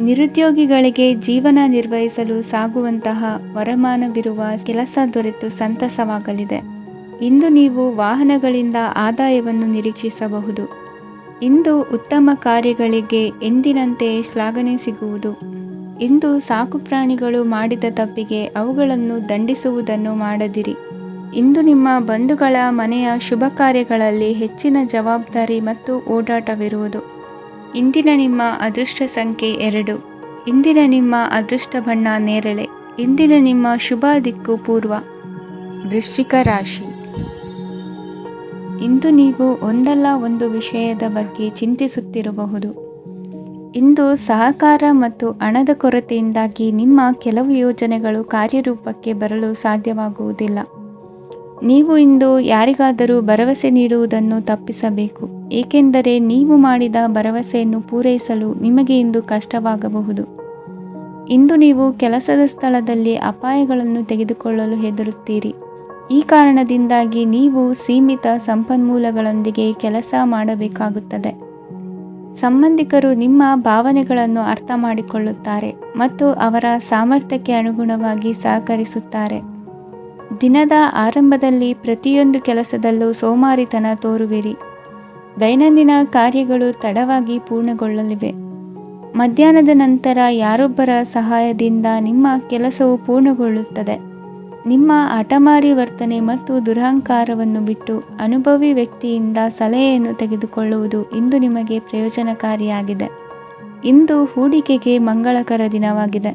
ನಿರುದ್ಯೋಗಿಗಳಿಗೆ ಜೀವನ ನಿರ್ವಹಿಸಲು ಸಾಗುವಂತಹ ವರಮಾನವಿರುವ ಕೆಲಸ ದೊರೆತು ಸಂತಸವಾಗಲಿದೆ. ಇಂದು ನೀವು ವಾಹನಗಳಿಂದ ಆದಾಯವನ್ನು ನಿರೀಕ್ಷಿಸಬಹುದು. ಇಂದು ಉತ್ತಮ ಕಾರ್ಯಗಳಿಗೆ ಎಂದಿನಂತೆಯೇ ಶ್ಲಾಘನೆ ಸಿಗುವುದು. ಇಂದು ಸಾಕುಪ್ರಾಣಿಗಳು ಮಾಡಿದ ತಪ್ಪಿಗೆ ಅವುಗಳನ್ನು ದಂಡಿಸುವುದನ್ನು ಮಾಡದಿರಿ. ಇಂದು ನಿಮ್ಮ ಬಂಧುಗಳ ಮನೆಯ ಶುಭ ಕಾರ್ಯಗಳಲ್ಲಿ ಹೆಚ್ಚಿನ ಜವಾಬ್ದಾರಿ ಮತ್ತು ಓಡಾಟವಿರುವುದು. ಇಂದಿನ ನಿಮ್ಮ ಅದೃಷ್ಟ ಸಂಖ್ಯೆ 2. ಇಂದಿನ ನಿಮ್ಮ ಅದೃಷ್ಟ ಬಣ್ಣ ನೇರಳೆ. ಇಂದಿನ ನಿಮ್ಮ ಶುಭ ದಿಕ್ಕು ಪೂರ್ವ. ವೃಶ್ಚಿಕ ರಾಶಿ. ಇಂದು ನೀವು ಒಂದಲ್ಲ ಒಂದು ವಿಷಯದ ಬಗ್ಗೆ ಚಿಂತಿಸುತ್ತಿರಬಹುದು. ಇಂದು ಸಹಕಾರ ಮತ್ತು ಹಣದ ಕೊರತೆಯಿಂದಾಗಿ ನಿಮ್ಮ ಕೆಲವು ಯೋಜನೆಗಳು ಕಾರ್ಯರೂಪಕ್ಕೆ ಬರಲು ಸಾಧ್ಯವಾಗುವುದಿಲ್ಲ. ನೀವು ಇಂದು ಯಾರಿಗಾದರೂ ಭರವಸೆ ನೀಡುವುದನ್ನು ತಪ್ಪಿಸಬೇಕು, ಏಕೆಂದರೆ ನೀವು ಮಾಡಿದ ಭರವಸೆಯನ್ನು ಪೂರೈಸಲು ನಿಮಗೆ ಇಂದು ಕಷ್ಟವಾಗಬಹುದು. ಇಂದು ನೀವು ಕೆಲಸದ ಸ್ಥಳದಲ್ಲಿ ಅಪಾಯಗಳನ್ನು ತೆಗೆದುಕೊಳ್ಳಲು ಹೆದರುತ್ತೀರಿ. ಈ ಕಾರಣದಿಂದಾಗಿ ನೀವು ಸೀಮಿತ ಸಂಪನ್ಮೂಲಗಳೊಂದಿಗೆ ಕೆಲಸ ಮಾಡಬೇಕಾಗುತ್ತದೆ. ಸಂಬಂಧಿಕರು ನಿಮ್ಮ ಭಾವನೆಗಳನ್ನು ಅರ್ಥ ಮಾಡಿಕೊಳ್ಳುತ್ತಾರೆ ಮತ್ತು ಅವರ ಸಾಮರ್ಥ್ಯಕ್ಕೆ ಅನುಗುಣವಾಗಿ ಸಹಕರಿಸುತ್ತಾರೆ. ದಿನದ ಆರಂಭದಲ್ಲಿ ಪ್ರತಿಯೊಂದು ಕೆಲಸದಲ್ಲೂ ಸೋಮಾರಿತನ ತೋರುವಿರಿ. ದೈನಂದಿನ ಕಾರ್ಯಗಳು ತಡವಾಗಿ ಪೂರ್ಣಗೊಳ್ಳಲಿವೆ. ಮಧ್ಯಾಹ್ನದ ನಂತರ ಯಾರೊಬ್ಬರ ಸಹಾಯದಿಂದ ನಿಮ್ಮ ಕೆಲಸವು ಪೂರ್ಣಗೊಳ್ಳುತ್ತದೆ. ನಿಮ್ಮ ಹಠಮಾರಿ ವರ್ತನೆ ಮತ್ತು ದುರಹಂಕಾರವನ್ನು ಬಿಟ್ಟು ಅನುಭವಿ ವ್ಯಕ್ತಿಯಿಂದ ಸಲಹೆಯನ್ನು ತೆಗೆದುಕೊಳ್ಳುವುದು ಇಂದು ನಿಮಗೆ ಪ್ರಯೋಜನಕಾರಿಯಾಗಿದೆ. ಇಂದು ಹೂಡಿಕೆಗೆ ಮಂಗಳಕರ ದಿನವಾಗಿದೆ.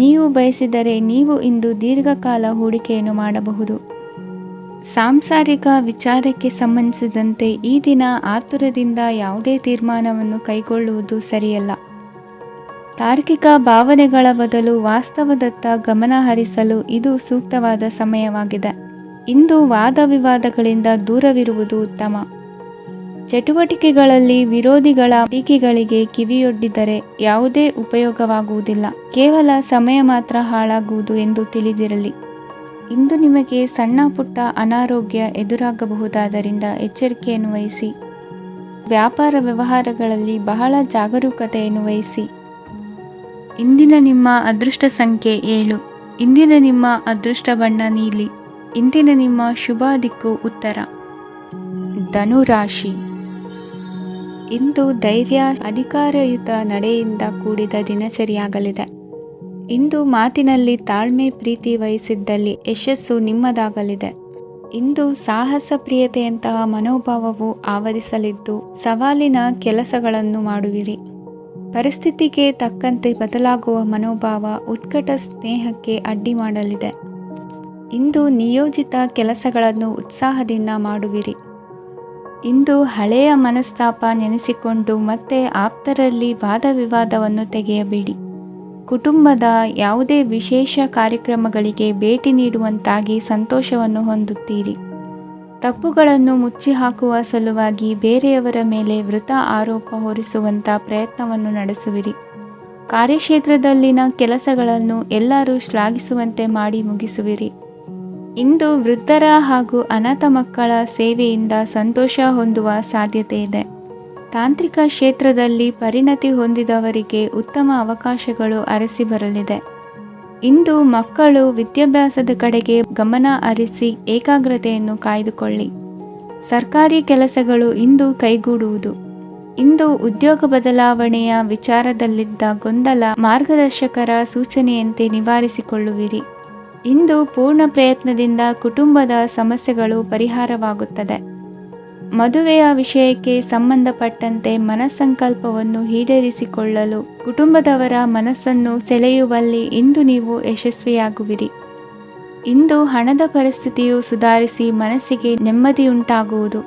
ನೀವು ಬಯಸಿದರೆ ನೀವು ಇಂದು ದೀರ್ಘಕಾಲ ಹೂಡಿಕೆಯನ್ನು ಮಾಡಬಹುದು. ಸಾಂಸಾರಿಕ ವಿಚಾರಕ್ಕೆ ಸಂಬಂಧಿಸಿದಂತೆ ಈ ದಿನ ಆತುರದಿಂದ ಯಾವುದೇ ತೀರ್ಮಾನವನ್ನು ಕೈಗೊಳ್ಳುವುದು ಸರಿಯಲ್ಲ. ತಾರ್ಕಿಕ ಭಾವನೆಗಳ ಬದಲು ವಾಸ್ತವದತ್ತ ಗಮನ ಹರಿಸಲು ಇದು ಸೂಕ್ತವಾದ ಸಮಯವಾಗಿದೆ. ಇಂದು ವಾದ ವಿವಾದಗಳಿಂದ ದೂರವಿರುವುದು ಉತ್ತಮ. ಚಟುವಟಿಕೆಗಳಲ್ಲಿ ವಿರೋಧಿಗಳ ಟೀಕೆಗಳಿಗೆ ಕಿವಿಯೊಡ್ಡಿದರೆ ಯಾವುದೇ ಉಪಯೋಗವಾಗುವುದಿಲ್ಲ. ಕೇವಲ ಸಮಯ ಮಾತ್ರ ಹಾಳಾಗುವುದು ಎಂದು ತಿಳಿದಿರಲಿ. ಇಂದು ನಿಮಗೆ ಸಣ್ಣ ಪುಟ್ಟ ಅನಾರೋಗ್ಯ ಎದುರಾಗಬಹುದಾದ್ದರಿಂದ ಎಚ್ಚರಿಕೆಯನ್ನು ವಹಿಸಿ. ವ್ಯಾಪಾರ ವ್ಯವಹಾರಗಳಲ್ಲಿ ಬಹಳ ಜಾಗರೂಕತೆಯನ್ನು ವಹಿಸಿ. ಇಂದಿನ ನಿಮ್ಮ ಅದೃಷ್ಟ ಸಂಖ್ಯೆ 7. ಇಂದಿನ ನಿಮ್ಮ ಅದೃಷ್ಟ ಬಣ್ಣ ನೀಲಿ. ಇಂದಿನ ನಿಮ್ಮ ಶುಭ ದಿಕ್ಕು ಉತ್ತರ. ಧನುರಾಶಿ. ಇಂದು ಧೈರ್ಯ, ಅಧಿಕಾರಯುತ ನಡೆಯಿಂದ ಕೂಡಿದ ದಿನಚರಿಯಾಗಲಿದೆ. ಇಂದು ಮಾತಿನಲ್ಲಿ ತಾಳ್ಮೆ, ಪ್ರೀತಿ ವಹಿಸಿದ್ದಲ್ಲಿ ಯಶಸ್ಸು ನಿಮ್ಮದಾಗಲಿದೆ. ಇಂದು ಸಾಹಸ ಪ್ರಿಯತೆಯಂತಹ ಮನೋಭಾವವು ಆವರಿಸಲಿದ್ದು ಸವಾಲಿನ ಕೆಲಸಗಳನ್ನು ಮಾಡುವಿರಿ. ಪರಿಸ್ಥಿತಿಗೆ ತಕ್ಕಂತೆ ಬದಲಾಗುವ ಮನೋಭಾವ ಉತ್ಕಟ ಸ್ನೇಹಕ್ಕೆ ಅಡ್ಡಿ ಮಾಡಲಿದೆ. ಇಂದು ನಿಯೋಜಿತ ಕೆಲಸಗಳನ್ನು ಉತ್ಸಾಹದಿಂದ ಮಾಡುವಿರಿ. ಇಂದು ಹಳೆಯ ಮನಸ್ತಾಪ ನೆನೆಸಿಕೊಂಡು ಮತ್ತೆ ಆಪ್ತರಲ್ಲಿ ವಾದ ವಿವಾದವನ್ನು ತೆಗೆಯಬೇಡಿ. ಕುಟುಂಬದ ಯಾವುದೇ ವಿಶೇಷ ಕಾರ್ಯಕ್ರಮಗಳಿಗೆ ಭೇಟಿ ನೀಡುವಂತಾಗಿ ಸಂತೋಷವನ್ನು ಹೊಂದುತ್ತೀರಿ. ತಪ್ಪುಗಳನ್ನು ಮುಚ್ಚಿಹಾಕುವ ಸಲುವಾಗಿ ಬೇರೆಯವರ ಮೇಲೆ ವೃಥ ಆರೋಪ ಹೊರಿಸುವಂಥ ಪ್ರಯತ್ನವನ್ನು ನಡೆಸುವಿರಿ. ಕಾರ್ಯಕ್ಷೇತ್ರದಲ್ಲಿನ ಕೆಲಸಗಳನ್ನು ಎಲ್ಲರೂ ಶ್ಲಾಘಿಸುವಂತೆ ಮಾಡಿ ಮುಗಿಸುವಿರಿ. ಇಂದು ವೃದ್ಧರ ಹಾಗೂ ಅನಾಥ ಮಕ್ಕಳ ಸೇವೆಯಿಂದ ಸಂತೋಷ ಹೊಂದುವ ಸಾಧ್ಯತೆ ಇದೆ. ತಾಂತ್ರಿಕ ಕ್ಷೇತ್ರದಲ್ಲಿ ಪರಿಣತಿ ಹೊಂದಿದವರಿಗೆ ಉತ್ತಮ ಅವಕಾಶಗಳು ಅರಸಿ ಬರಲಿದೆ. ಇಂದು ಮಕ್ಕಳು ವಿದ್ಯಾಭ್ಯಾಸದ ಕಡೆಗೆ ಗಮನ ಹರಿಸಿ ಏಕಾಗ್ರತೆಯನ್ನು ಕಾಯ್ದುಕೊಳ್ಳಿ. ಸರ್ಕಾರಿ ಕೆಲಸಗಳು ಇಂದು ಕೈಗೂಡುವುದು. ಇಂದು ಉದ್ಯೋಗ ಬದಲಾವಣೆಯ ವಿಚಾರದಲ್ಲಿದ್ದ ಗೊಂದಲ ಮಾರ್ಗದರ್ಶಕರ ಸೂಚನೆಯಂತೆ ನಿವಾರಿಸಿಕೊಳ್ಳುವಿರಿ. ಇಂದು ಪೂರ್ಣ ಪ್ರಯತ್ನದಿಂದ ಕುಟುಂಬದ ಸಮಸ್ಯೆಗಳು ಪರಿಹಾರವಾಗುತ್ತದೆ. ಮದುವೆಯ ವಿಷಯಕ್ಕೆ ಸಂಬಂಧಪಟ್ಟಂತೆ ಮನಸ್ಸಂಕಲ್ಪವನ್ನು ಈಡೇರಿಸಿಕೊಳ್ಳಲು ಕುಟುಂಬದವರ ಮನಸ್ಸನ್ನು ಸೆಳೆಯುವಲ್ಲಿ ಇಂದು ನೀವು ಯಶಸ್ವಿಯಾಗುವಿರಿ. ಇಂದು ಹಣದ ಪರಿಸ್ಥಿತಿಯು ಸುಧಾರಿಸಿ ಮನಸ್ಸಿಗೆ ನೆಮ್ಮದಿಯುಂಟಾಗುವುದು.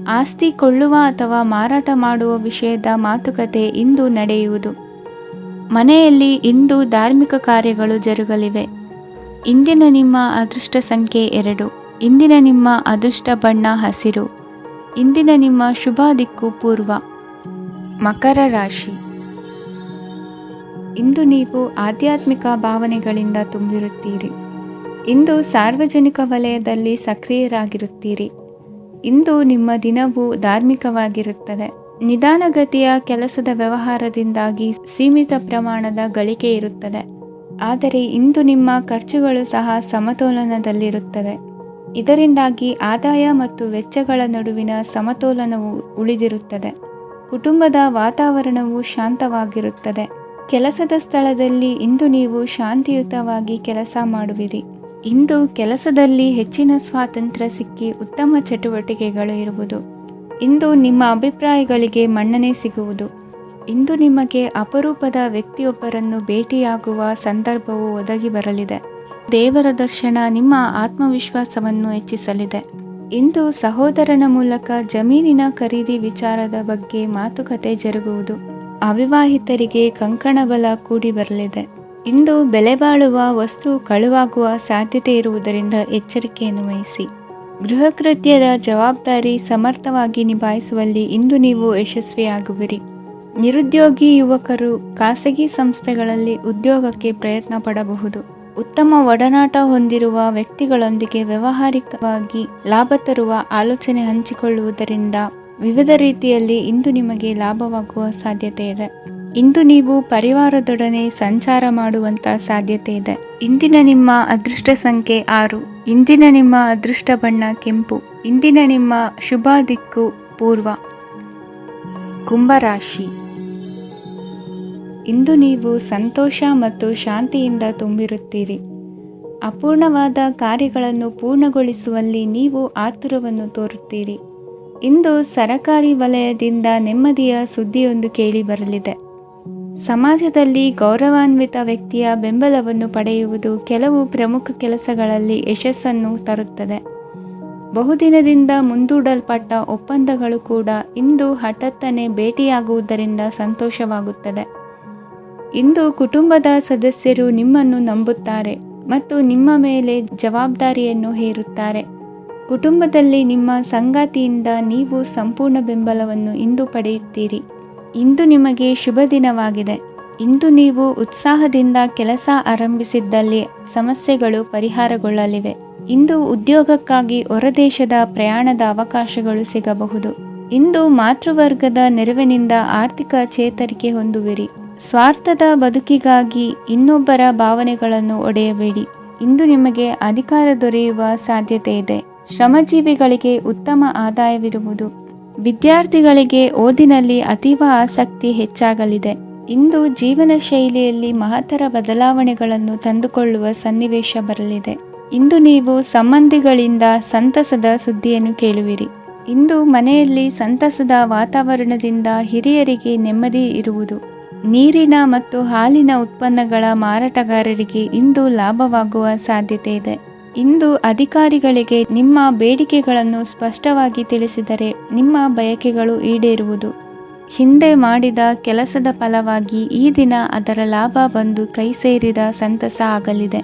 ಆಸ್ತಿ ಕೊಳ್ಳುವ ಅಥವಾ ಮಾರಾಟ ಮಾಡುವ ವಿಷಯದ ಮಾತುಕತೆ ಇಂದು ನಡೆಯುವುದು. ಮನೆಯಲ್ಲಿ ಇಂದು ಧಾರ್ಮಿಕ ಕಾರ್ಯಗಳು ಜರುಗಲಿವೆ. ಇಂದಿನ ನಿಮ್ಮ ಅದೃಷ್ಟ ಸಂಖ್ಯೆ 2. ಇಂದಿನ ನಿಮ್ಮ ಅದೃಷ್ಟ ಬಣ್ಣ ಹಸಿರು. ಇಂದಿನ ನಿಮ್ಮ ಶುಭ ದಿಕ್ಕು ಪೂರ್ವ. ಮಕರ ರಾಶಿ. ಇಂದು ನೀವು ಆಧ್ಯಾತ್ಮಿಕ ಭಾವನೆಗಳಿಂದ ತುಂಬಿರುತ್ತೀರಿ. ಇಂದು ಸಾರ್ವಜನಿಕ ವಲಯದಲ್ಲಿ ಸಕ್ರಿಯರಾಗಿರುತ್ತೀರಿ. ಇಂದು ನಿಮ್ಮ ದಿನವು ಧಾರ್ಮಿಕವಾಗಿರುತ್ತದೆ. ನಿಧಾನಗತಿಯ ಕೆಲಸದ ವ್ಯವಹಾರದಿಂದಾಗಿ ಸೀಮಿತ ಪ್ರಮಾಣದ ಗಳಿಕೆ ಇರುತ್ತದೆ. ಆದರೆ ಇಂದು ನಿಮ್ಮ ಖರ್ಚುಗಳು ಸಹ ಸಮತೋಲನದಲ್ಲಿರುತ್ತವೆ. ಇದರಿಂದಾಗಿ ಆದಾಯ ಮತ್ತು ವೆಚ್ಚಗಳ ನಡುವಿನ ಸಮತೋಲನವು ಉಳಿದಿರುತ್ತದೆ. ಕುಟುಂಬದ ವಾತಾವರಣವು ಶಾಂತವಾಗಿರುತ್ತದೆ. ಕೆಲಸದ ಸ್ಥಳದಲ್ಲಿ ಇಂದು ನೀವು ಶಾಂತಿಯುತವಾಗಿ ಕೆಲಸ ಮಾಡುವಿರಿ. ಇಂದು ಕೆಲಸದಲ್ಲಿ ಹೆಚ್ಚಿನ ಸ್ವಾತಂತ್ರ್ಯ ಸಿಕ್ಕಿ ಉತ್ತಮ ಚಟುವಟಿಕೆಗಳು ಇರುವುದು. ಇಂದು ನಿಮ್ಮ ಅಭಿಪ್ರಾಯಗಳಿಗೆ ಮನ್ನಣೆ ಸಿಗುವುದು. ಇಂದು ನಿಮಗೆ ಅಪರೂಪದ ವ್ಯಕ್ತಿಯೊಬ್ಬರನ್ನು ಭೇಟಿಯಾಗುವ ಸಂದರ್ಭವು ಒದಗಿ ಬರಲಿದೆ. ದೇವರ ದರ್ಶನ ನಿಮ್ಮ ಆತ್ಮವಿಶ್ವಾಸವನ್ನು ಹೆಚ್ಚಿಸಲಿದೆ. ಇಂದು ಸಹೋದರನ ಮೂಲಕ ಜಮೀನಿನ ಖರೀದಿ ವಿಚಾರದ ಬಗ್ಗೆ ಮಾತುಕತೆ ಜರುಗುವುದು. ಅವಿವಾಹಿತರಿಗೆ ಕಂಕಣ ಬಲ ಕೂಡಿ ಬರಲಿದೆ. ಇಂದು ಬೆಲೆ ಬಾಳುವ ವಸ್ತು ಕಳುವಾಗುವ ಸಾಧ್ಯತೆ ಇರುವುದರಿಂದ ಎಚ್ಚರಿಕೆಯನ್ನು ವಹಿಸಿ. ಗೃಹ ಕೃತ್ಯದ ಜವಾಬ್ದಾರಿ ಸಮರ್ಥವಾಗಿ ನಿಭಾಯಿಸುವಲ್ಲಿ ಇಂದು ನೀವು ಯಶಸ್ವಿಯಾಗುವಿರಿ. ನಿರುದ್ಯೋಗಿ ಯುವಕರು ಖಾಸಗಿ ಸಂಸ್ಥೆಗಳಲ್ಲಿ ಉದ್ಯೋಗಕ್ಕೆ ಪ್ರಯತ್ನ ಪಡಬಹುದು. ಉತ್ತಮ ಒಡನಾಟ ಹೊಂದಿರುವ ವ್ಯಕ್ತಿಗಳೊಂದಿಗೆ ವ್ಯಾವಹಾರಿಕವಾಗಿ ಲಾಭ ತರುವ ಆಲೋಚನೆ ಹಂಚಿಕೊಳ್ಳುವುದರಿಂದ ವಿವಿಧ ರೀತಿಯಲ್ಲಿ ಇಂದು ನಿಮಗೆ ಲಾಭವಾಗುವ ಸಾಧ್ಯತೆ ಇದೆ. ಇಂದು ನೀವು ಪರಿವಾರದೊಡನೆ ಸಂಚಾರ ಮಾಡುವಂತ ಸಾಧ್ಯತೆ ಇದೆ. ಇಂದಿನ ನಿಮ್ಮ ಅದೃಷ್ಟ ಸಂಖ್ಯೆ 6. ಇಂದಿನ ನಿಮ್ಮ ಅದೃಷ್ಟ ಬಣ್ಣ ಕೆಂಪು. ಇಂದಿನ ನಿಮ್ಮ ಶುಭ ದಿಕ್ಕು ಪೂರ್ವ. ಕುಂಭರಾಶಿ. ಇಂದು ನೀವು ಸಂತೋಷ ಮತ್ತು ಶಾಂತಿಯಿಂದ ತುಂಬಿರುತ್ತೀರಿ. ಅಪೂರ್ಣವಾದ ಕಾರ್ಯಗಳನ್ನು ಪೂರ್ಣಗೊಳಿಸುವಲ್ಲಿ ನೀವು ಆತುರವನ್ನು ತೋರುತ್ತೀರಿ. ಇಂದು ಸರಕಾರಿ ವಲಯದಿಂದ ನೆಮ್ಮದಿಯ ಸುದ್ದಿಯೊಂದು ಕೇಳಿ ಬರಲಿದೆ. ಸಮಾಜದಲ್ಲಿ ಗೌರವಾನ್ವಿತ ವ್ಯಕ್ತಿಯ ಬೆಂಬಲವನ್ನು ಪಡೆಯುವುದು ಕೆಲವು ಪ್ರಮುಖ ಕೆಲಸಗಳಲ್ಲಿ ಯಶಸ್ಸನ್ನು ತರುತ್ತದೆ. ಬಹುದಿನದಿಂದ ಮುಂದೂಡಲ್ಪಟ್ಟ ಒಪ್ಪಂದಗಳು ಕೂಡ ಇಂದು ಹಠಾತ್ತನೆ ಭೇಟಿಯಾಗುವುದರಿಂದ ಸಂತೋಷವಾಗುತ್ತದೆ. ಇಂದು ಕುಟುಂಬದ ಸದಸ್ಯರು ನಿಮ್ಮನ್ನು ನಂಬುತ್ತಾರೆ ಮತ್ತು ನಿಮ್ಮ ಮೇಲೆ ಜವಾಬ್ದಾರಿಯನ್ನು ಹೇರುತ್ತಾರೆ. ಕುಟುಂಬದಲ್ಲಿ ನಿಮ್ಮ ಸಂಗಾತಿಯಿಂದ ನೀವು ಸಂಪೂರ್ಣ ಬೆಂಬಲವನ್ನು ಇಂದು ಪಡೆಯುತ್ತೀರಿ. ಇಂದು ನಿಮಗೆ ಶುಭ ದಿನವಾಗಿದೆ. ಇಂದು ನೀವು ಉತ್ಸಾಹದಿಂದ ಕೆಲಸ ಆರಂಭಿಸಿದ್ದಲ್ಲಿ ಸಮಸ್ಯೆಗಳು ಪರಿಹಾರಗೊಳ್ಳಲಿವೆ. ಇಂದು ಉದ್ಯೋಗಕ್ಕಾಗಿ ಹೊರದೇಶದ ಪ್ರಯಾಣದ ಅವಕಾಶಗಳು ಸಿಗಬಹುದು. ಇಂದು ಮಾತೃವರ್ಗದ ನೆರವಿನಿಂದ ಆರ್ಥಿಕ ಚೇತರಿಕೆ ಹೊಂದುವಿರಿ. ಸ್ವಾರ್ಥದ ಬದುಕಿಗಾಗಿ ಇನ್ನೊಬ್ಬರ ಭಾವನೆಗಳನ್ನು ಒಡೆಯಬೇಡಿ. ಇಂದು ನಿಮಗೆ ಅಧಿಕಾರ ದೊರೆಯುವ ಸಾಧ್ಯತೆ ಇದೆ. ಶ್ರಮಜೀವಿಗಳಿಗೆ ಉತ್ತಮ ಆದಾಯವಿರುವುದು. ವಿದ್ಯಾರ್ಥಿಗಳಿಗೆ ಓದಿನಲ್ಲಿ ಅತೀವ ಆಸಕ್ತಿ ಹೆಚ್ಚಾಗಲಿದೆ. ಇಂದು ಜೀವನ ಶೈಲಿಯಲ್ಲಿ ಮಹತ್ತರ ಬದಲಾವಣೆಗಳನ್ನು ತಂದುಕೊಳ್ಳುವ ಸನ್ನಿವೇಶ ಬರಲಿದೆ. ಇಂದು ನೀವು ಸಂಬಂಧಿಗಳಿಂದ ಸಂತಸದ ಸುದ್ದಿಯನ್ನು ಕೇಳುವಿರಿ. ಇಂದು ಮನೆಯಲ್ಲಿ ಸಂತಸದ ವಾತಾವರಣದಿಂದ ಹಿರಿಯರಿಗೆ ನೆಮ್ಮದಿ ಇರುವುದು. ನೀರಿನ ಮತ್ತು ಹಾಲಿನ ಉತ್ಪನ್ನಗಳ ಮಾರಾಟಗಾರರಿಗೆ ಇಂದು ಲಾಭವಾಗುವ ಸಾಧ್ಯತೆ ಇದೆ. ಇಂದು ಅಧಿಕಾರಿಗಳಿಗೆ ನಿಮ್ಮ ಬೇಡಿಕೆಗಳನ್ನು ಸ್ಪಷ್ಟವಾಗಿ ತಿಳಿಸಿದರೆ ನಿಮ್ಮ ಬಯಕೆಗಳು ಈಡೇರುವುದು. ಹಿಂದೆ ಮಾಡಿದ ಕೆಲಸದ ಫಲವಾಗಿ ಈ ದಿನ ಅದರ ಲಾಭ ಬಂದು ಕೈ ಸೇರಿದ ಸಂತಸ ಆಗಲಿದೆ.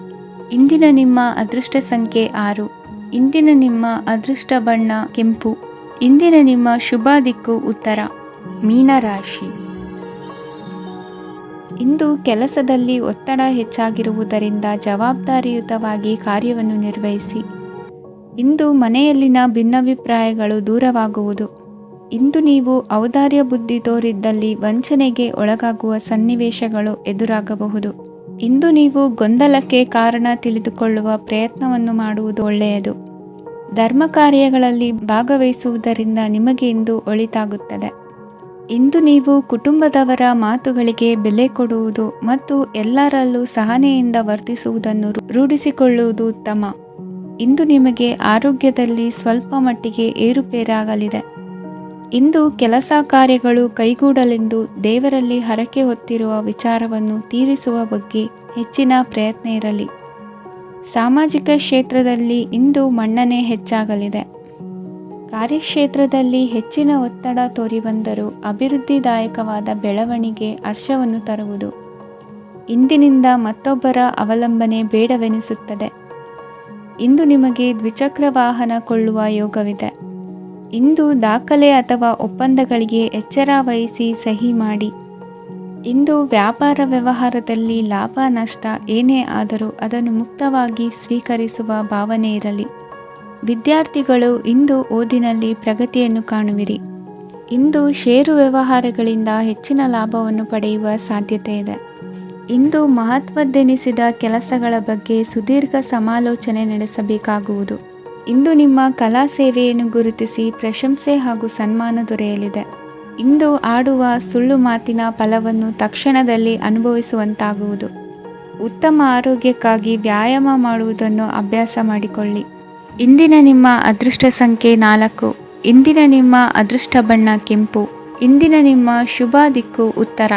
ಇಂದಿನ ನಿಮ್ಮ ಅದೃಷ್ಟ ಸಂಖ್ಯೆ 6. ಇಂದಿನ ನಿಮ್ಮ ಅದೃಷ್ಟ ಬಣ್ಣ ಕೆಂಪು. ಇಂದಿನ ನಿಮ್ಮ ಶುಭ ದಿಕ್ಕು ಉತ್ತರ. ಮೀನರಾಶಿ. ಇಂದು ಕೆಲಸದಲ್ಲಿ ಒತ್ತಡ ಹೆಚ್ಚಾಗಿರುವುದರಿಂದ ಜವಾಬ್ದಾರಿಯುತವಾಗಿ ಕಾರ್ಯವನ್ನು ನಿರ್ವಹಿಸಿ. ಇಂದು ಮನೆಯಲ್ಲಿನ ಭಿನ್ನಾಭಿಪ್ರಾಯಗಳು ದೂರವಾಗುವುದು. ಇಂದು ನೀವು ಔದಾರ್ಯ ಬುದ್ಧಿ ತೋರಿದ್ದಲ್ಲಿ ವಂಚನೆಗೆ ಒಳಗಾಗುವ ಸನ್ನಿವೇಶಗಳು ಎದುರಾಗಬಹುದು. ಇಂದು ನೀವು ಗೊಂದಲಕ್ಕೆ ಕಾರಣ ತಿಳಿದುಕೊಳ್ಳುವ ಪ್ರಯತ್ನವನ್ನು ಮಾಡುವುದು ಒಳ್ಳೆಯದು. ಧರ್ಮ ಕಾರ್ಯಗಳಲ್ಲಿ ಭಾಗವಹಿಸುವುದರಿಂದ ನಿಮಗೆ ಇಂದು ಒಳಿತಾಗುತ್ತದೆ. ಇಂದು ನೀವು ಕುಟುಂಬದವರ ಮಾತುಗಳಿಗೆ ಬೆಲೆ ಕೊಡುವುದು ಮತ್ತು ಎಲ್ಲರಲ್ಲೂ ಸಹನೆಯಿಂದ ವರ್ತಿಸುವುದನ್ನು ರೂಢಿಸಿಕೊಳ್ಳುವುದು ಉತ್ತಮ. ಇಂದು ನಿಮಗೆ ಆರೋಗ್ಯದಲ್ಲಿ ಸ್ವಲ್ಪ ಮಟ್ಟಿಗೆ ಏರುಪೇರಾಗಲಿದೆ. ಇಂದು ಕೆಲಸ ಕಾರ್ಯಗಳು ಕೈಗೂಡಲೆಂದು ದೇವರಲ್ಲಿ ಹರಕೆ ಹೊತ್ತಿರುವ ವಿಚಾರವನ್ನು ತೀರಿಸುವ ಬಗ್ಗೆ ಹೆಚ್ಚಿನ ಪ್ರಯತ್ನ ಇರಲಿ. ಸಾಮಾಜಿಕ ಕ್ಷೇತ್ರದಲ್ಲಿ ಇಂದು ಮನ್ನಣೆ ಹೆಚ್ಚಾಗಲಿದೆ. ಕಾರ್ಯಕ್ಷೇತ್ರದಲ್ಲಿ ಹೆಚ್ಚಿನ ಒತ್ತಡ ತೋರಿಬಂದರೂ ಅಭಿವೃದ್ಧಿದಾಯಕವಾದ ಬೆಳವಣಿಗೆ ಹರ್ಷವನ್ನು ತರುವುದು. ಇಂದಿನಿಂದ ಮತ್ತೊಬ್ಬರ ಅವಲಂಬನೆ ಬೇಡವೆನಿಸುತ್ತದೆ. ಇಂದು ನಿಮಗೆ ದ್ವಿಚಕ್ರ ವಾಹನ ಕೊಳ್ಳುವ ಯೋಗವಿದೆ. ಇಂದು ದಾಖಲೆ ಅಥವಾ ಒಪ್ಪಂದಗಳಿಗೆ ಎಚ್ಚರ ವಹಿಸಿ ಸಹಿ ಮಾಡಿ. ಇಂದು ವ್ಯಾಪಾರ ವ್ಯವಹಾರದಲ್ಲಿ ಲಾಭ ನಷ್ಟ ಏನೇ ಆದರೂ ಅದನ್ನು ಮುಕ್ತವಾಗಿ ಸ್ವೀಕರಿಸುವ ಭಾವನೆ ಇರಲಿ. ವಿದ್ಯಾರ್ಥಿಗಳು ಇಂದು ಓದಿನಲ್ಲಿ ಪ್ರಗತಿಯನ್ನು ಕಾಣುವಿರಿ. ಇಂದು ಷೇರು ವ್ಯವಹಾರಗಳಿಂದ ಹೆಚ್ಚಿನ ಲಾಭವನ್ನು ಪಡೆಯುವ ಸಾಧ್ಯತೆ ಇದೆ. ಇಂದು ಮಹತ್ವದ್ದೆನಿಸಿದ ಕೆಲಸಗಳ ಬಗ್ಗೆ ಸುದೀರ್ಘ ಸಮಾಲೋಚನೆ ನಡೆಸಬೇಕಾಗುವುದು. ಇಂದು ನಿಮ್ಮ ಕಲಾ ಸೇವೆಯನ್ನು ಗುರುತಿಸಿ ಪ್ರಶಂಸೆ ಹಾಗೂ ಸನ್ಮಾನ ದೊರೆಯಲಿದೆ. ಇಂದು ಆಡುವ ಸುಳ್ಳು ಮಾತಿನ ಫಲವನ್ನು ತಕ್ಷಣದಲ್ಲಿ ಅನುಭವಿಸುವಂತಾಗುವುದು. ಉತ್ತಮ ಆರೋಗ್ಯಕ್ಕಾಗಿ ವ್ಯಾಯಾಮ ಮಾಡುವುದನ್ನು ಅಭ್ಯಾಸ ಮಾಡಿಕೊಳ್ಳಿ. ಇಂದಿನ ನಿಮ್ಮ ಅದೃಷ್ಟ ಸಂಖ್ಯೆ 4. ಇಂದಿನ ನಿಮ್ಮ ಅದೃಷ್ಟ ಬಣ್ಣ ಕೆಂಪು. ಇಂದಿನ ನಿಮ್ಮ ಶುಭ ದಿಕ್ಕು ಉತ್ತರ.